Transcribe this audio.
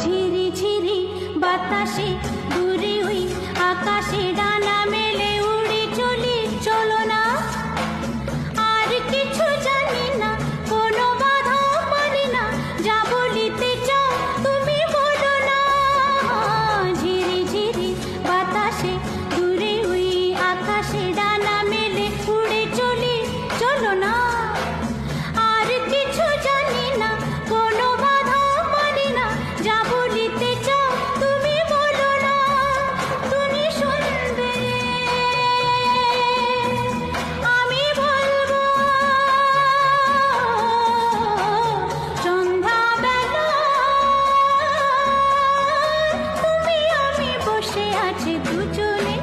ঝিরি ঝিরি বাতাসে দূরে ওই আকাশে ডানা মেলে উড়ে চলি, চলো না। আর কিছু জানি না, কোনো বাধা মানি না, যা বলিতে চাও তুমি বলো না। ঝিরি ঝিরি বাতাসে দূরে ওই আকাশে ডানা মেলে উড়ে চলি, চলো না। আর কিছু জানি না, কোনো বাধা মানি না, যা বলিতে চাও তুমি বলো না। তুমি শুনবে, আমি বলবো। সন্ধ্যাবেলা তুমি আমি বসে আছি দুজনে।